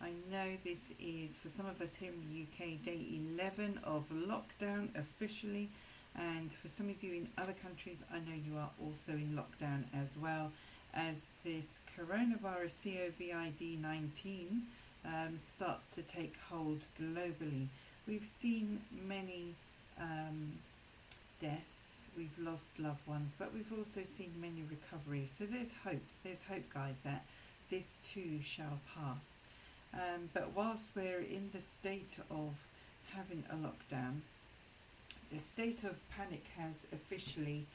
I know this is, for some of us here in the UK, day 11 of lockdown officially, and for some of you in other countries, I know you are also in lockdown as well, as this coronavirus COVID-19 starts to take hold globally. We've seen many deaths, we've lost loved ones, but we've also seen many recoveries. So there's hope. There's hope, guys, that this too shall pass. But whilst we're in the state of having a lockdown, the state of panic has officially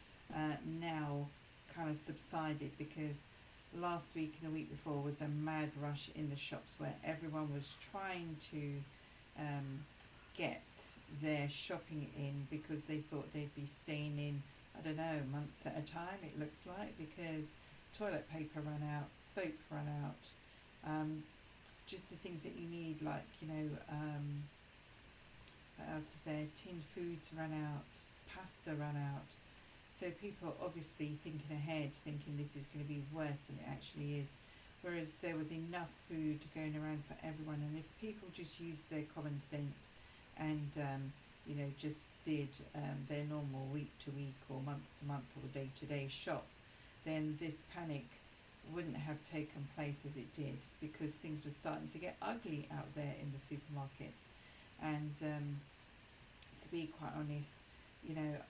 now kind of subsided, because last week and the week before was a mad rush in the shops where everyone was trying to get their shopping in, because they thought they'd be staying in, I don't know, months at a time, it looks like, because toilet paper ran out, soap ran out, just the things that you need, like, what else is there, tin foods ran out, pasta ran out. So people obviously thinking ahead, thinking this is going to be worse than it actually is, whereas there was enough food going around for everyone. And if people just used their common sense and just did their normal week to week or month to month or day to day shop, then this panic wouldn't have taken place as it did, because things were starting to get ugly out there in the supermarkets. And to be quite honest,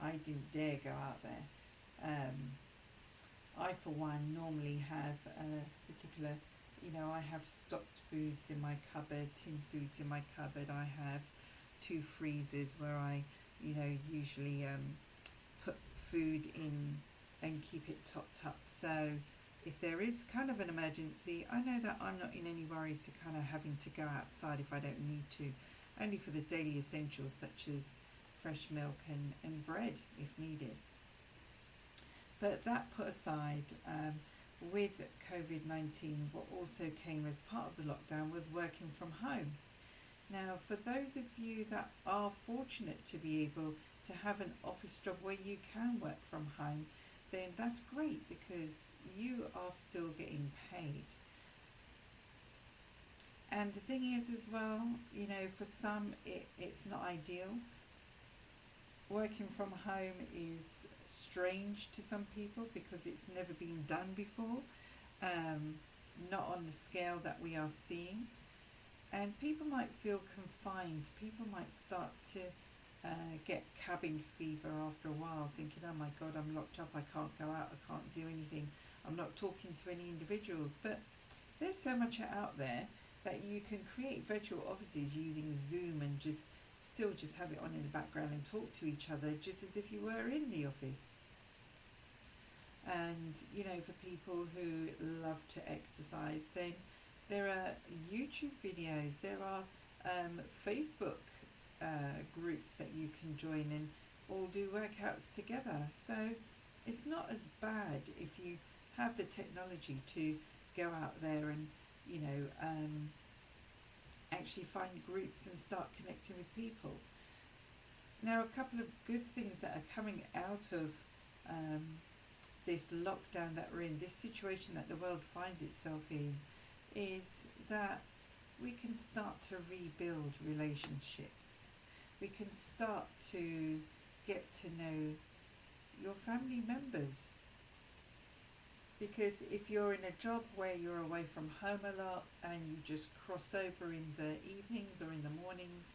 I didn't dare go out there. I, for one, normally have a particular, I have stocked foods in my cupboard, tin foods in my cupboard. I have 2 freezers where I, usually put food in and keep it topped up. So if there is kind of an emergency, I know that I'm not in any worries to kind of having to go outside if I don't need to, only for the daily essentials such as fresh milk and bread if needed. But that put aside, with COVID-19, what also came as part of the lockdown was working from home. Now, for those of you that are fortunate to be able to have an office job where you can work from home, then that's great, because you are still getting paid. And the thing is as well, for some it's not ideal. Working from home is strange to some people because it's never been done before, not on the scale that we are seeing. And people might feel confined. People might start to get cabin fever after a while, thinking, oh my God, I'm locked up, I can't go out, I can't do anything, I'm not talking to any individuals. But there's so much out there that you can create virtual offices using Zoom and just have it on in the background and talk to each other just as if you were in the office. And for people who love to exercise, then there are YouTube videos, there are Facebook groups that you can join and all do workouts together. So it's not as bad if you have the technology to go out there and actually find groups and start connecting with people. Now, a couple of good things that are coming out of this lockdown that we're in, this situation that the world finds itself in, is that we can start to rebuild relationships. We can start to get to know your family members. Because if you're in a job where you're away from home a lot and you just cross over in the evenings or in the mornings,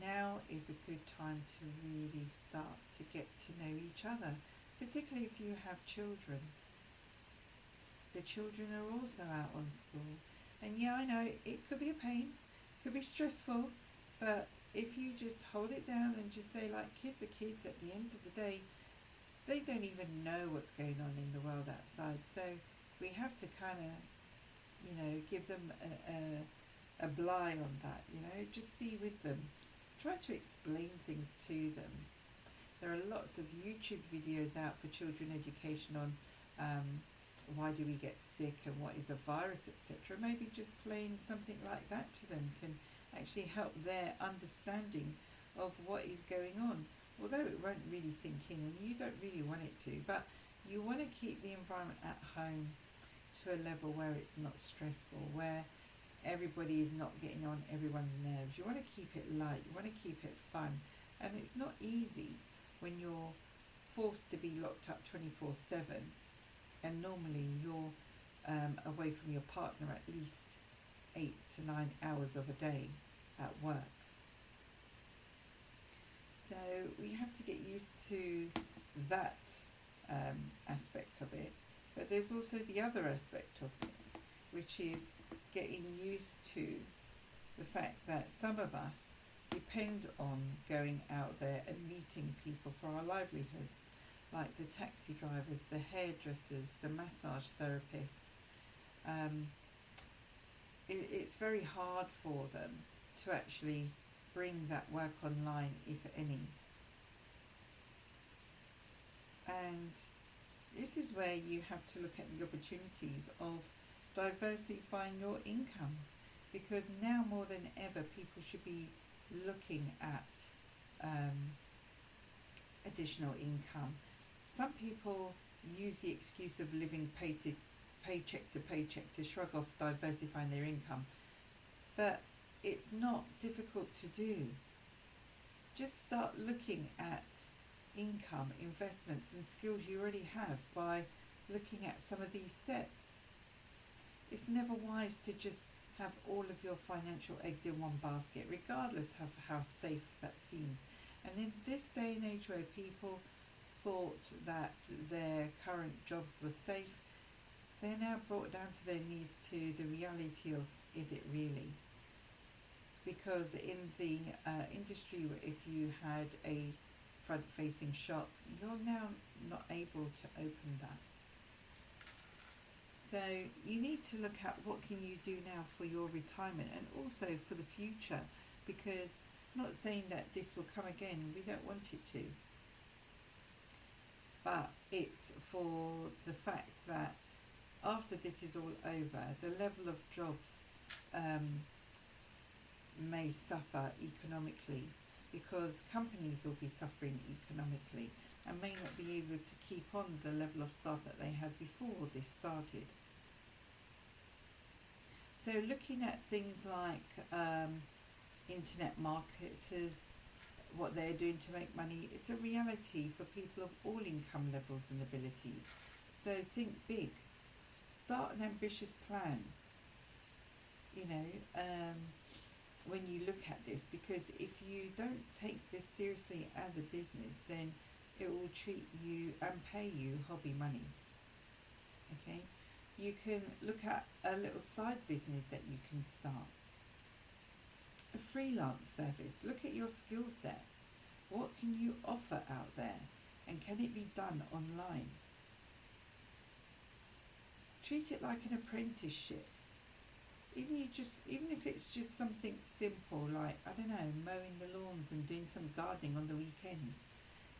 now is a good time to really start to get to know each other, particularly if you have children. The children are also out on school. And yeah, I know it could be a pain, could be stressful, but if you just hold it down and just say, like, kids are kids at the end of the day, they don't even know what's going on in the world outside. So we have to kind of, give them a bly on that, just see with them. Try to explain things to them. There are lots of YouTube videos out for children education on why do we get sick and what is a virus, etc. Maybe just playing something like that to them can actually help their understanding of what is going on. Although it won't really sink in, and you don't really want it to, but you want to keep the environment at home to a level where it's not stressful, where everybody is not getting on everyone's nerves. You want to keep it light, you want to keep it fun. And it's not easy when you're forced to be locked up 24/7, and normally you're away from your partner at least 8 to 9 hours of a day at work. So we have to get used to that aspect of it. But there's also the other aspect of it, which is getting used to the fact that some of us depend on going out there and meeting people for our livelihoods, like the taxi drivers, the hairdressers, the massage therapists. It's very hard for them to actually bring that work online, if any. And this is where you have to look at the opportunities of diversifying your income, because now more than ever people should be looking at additional income. Some people use the excuse of living paycheck to paycheck to shrug off diversifying their income, but it's not difficult to do. Just start looking at income, investments and skills you already have by looking at some of these steps. It's never wise to just have all of your financial eggs in one basket, regardless of how safe that seems. And in this day and age where people thought that their current jobs were safe, they're now brought down to their knees to the reality of, is it really? Because in the industry, if you had a front-facing shop, you're now not able to open that. So you need to look at what can you do now for your retirement and also for the future, because I'm not saying that this will come again, we don't want it to, but it's for the fact that after this is all over, the level of jobs may suffer economically, because companies will be suffering economically and may not be able to keep on the level of staff that they had before this started. So looking at things like internet marketers, what they're doing to make money, it's a reality for people of all income levels and abilities. So think big, start an ambitious plan, when you look at this, because if you don't take this seriously as a business, then it will treat you and pay you hobby money. Okay, you can look at a little side business that you can start, a freelance service. Look at your skill set. What can you offer out there, and can it be done online? Treat it like an apprenticeship. Even if it's just something simple like, I don't know, mowing the lawns and doing some gardening on the weekends.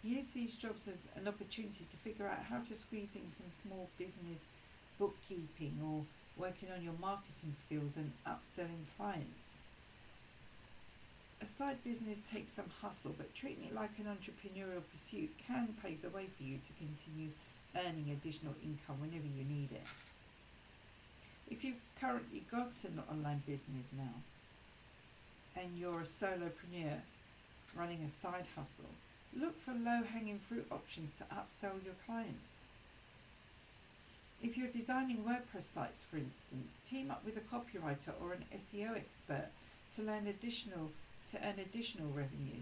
Use these jobs as an opportunity to figure out how to squeeze in some small business bookkeeping or working on your marketing skills and upselling clients. A side business takes some hustle, but treating it like an entrepreneurial pursuit can pave the way for you to continue earning additional income whenever you need it. If you've currently got an online business now and you're a solopreneur running a side hustle, look for low-hanging fruit options to upsell your clients. If you're designing WordPress sites, for instance, team up with a copywriter or an SEO expert to earn additional revenue.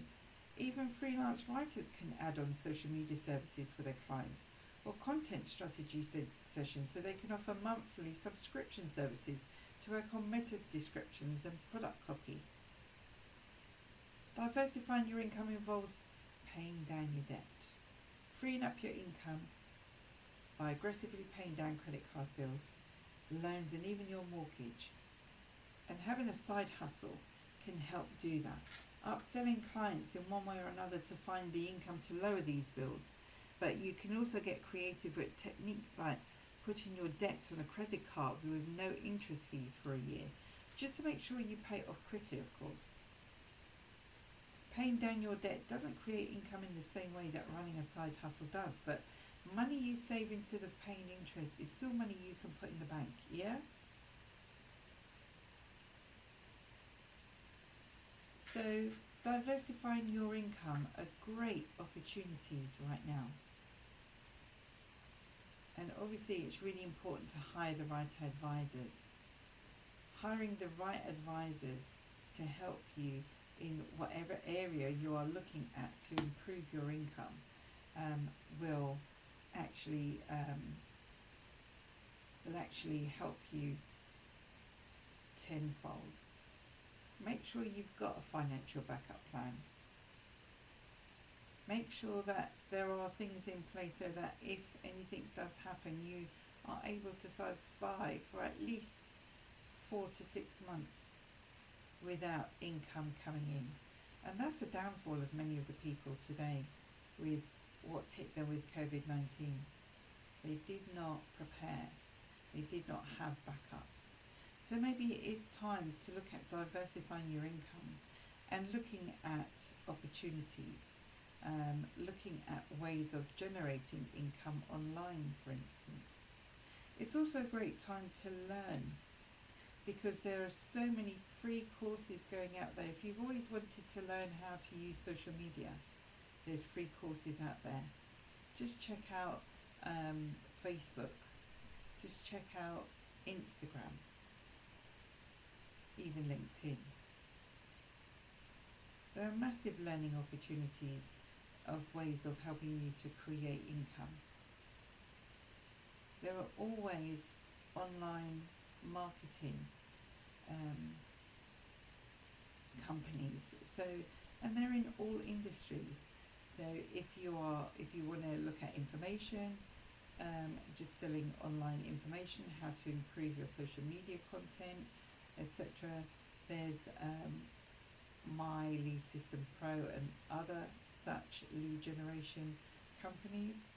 Even freelance writers can add on social media services for their clients, or content strategy sessions so they can offer monthly subscription services to work on meta descriptions and product copy. Diversifying your income involves paying down your debt, freeing up your income by aggressively paying down credit card bills, loans and even your mortgage. And having a side hustle can help do that. Upselling clients in one way or another to find the income to lower these bills. But you can also get creative with techniques like putting your debt on a credit card with no interest fees for a year, just to make sure you pay it off quickly, of course. Paying down your debt doesn't create income in the same way that running a side hustle does, but money you save instead of paying interest is still money you can put in the bank, yeah? So diversifying your income are great opportunities right now. And obviously it's really important to hire the right advisors. Hiring the right advisors to help you in whatever area you are looking at to improve your income will actually help you tenfold. Make sure you've got a financial backup plan. Make sure that there are things in place so that if anything does happen, you are able to survive for at least 4 to 6 months without income coming in. And that's the downfall of many of the people today with what's hit them with COVID-19. They did not prepare. They did not have backup. So maybe it is time to look at diversifying your income and looking at opportunities, looking at ways of generating income online, for instance. It's also a great time to learn because there are so many free courses going out there. If you've always wanted to learn how to use social media, there's free courses out there. Just check out Facebook. Just check out Instagram. Even LinkedIn. There are massive learning opportunities of ways of helping you to create income. There are always online marketing companies, and they're in all industries. So if you want to look at information, just selling online information, how to improve your social media content, etc. There's My Lead System Pro and other such lead generation companies.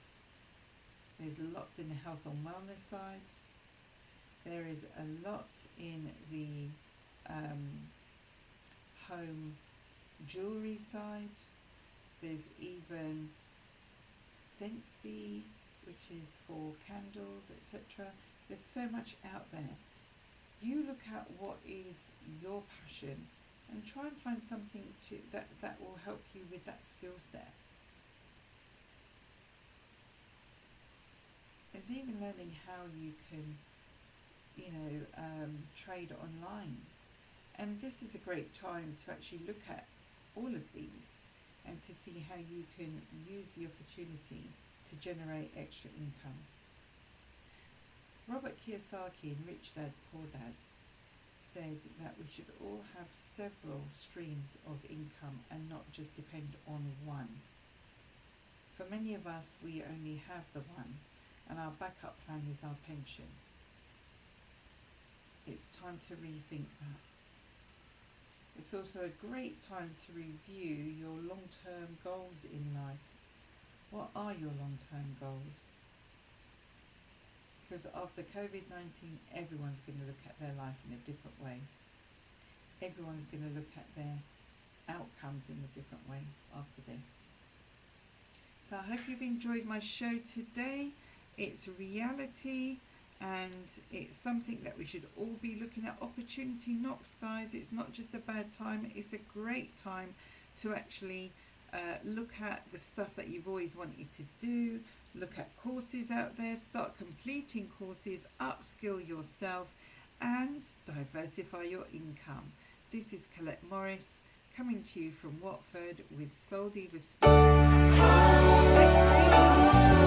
There's lots in the health and wellness side. There is a lot in the home jewellery side. There's even Scentsy, which is for candles, etc. There's so much out there. You look at what is your passion and try and find something that will help you with that skill set. There's even learning how you can, trade online. And this is a great time to actually look at all of these and to see how you can use the opportunity to generate extra income. Robert Kiyosaki in Rich Dad, Poor Dad said that we should all have several streams of income and not just depend on one. For many of us, we only have the one, and our backup plan is our pension. It's time to rethink that. It's also a great time to review your long-term goals in life. What are your long-term goals? Because after COVID-19, everyone's going to look at their life in a different way. Everyone's going to look at their outcomes in a different way after this. So I hope you've enjoyed my show today. It's reality and it's something that we should all be looking at. Opportunity knocks, guys. It's not just a bad time. It's a great time to actually look at the stuff that you've always wanted to do. Look at courses out there, start completing courses, upskill yourself and diversify your income. This is Colette Morris coming to you from Watford with Soul Diva Speaks. See you next week.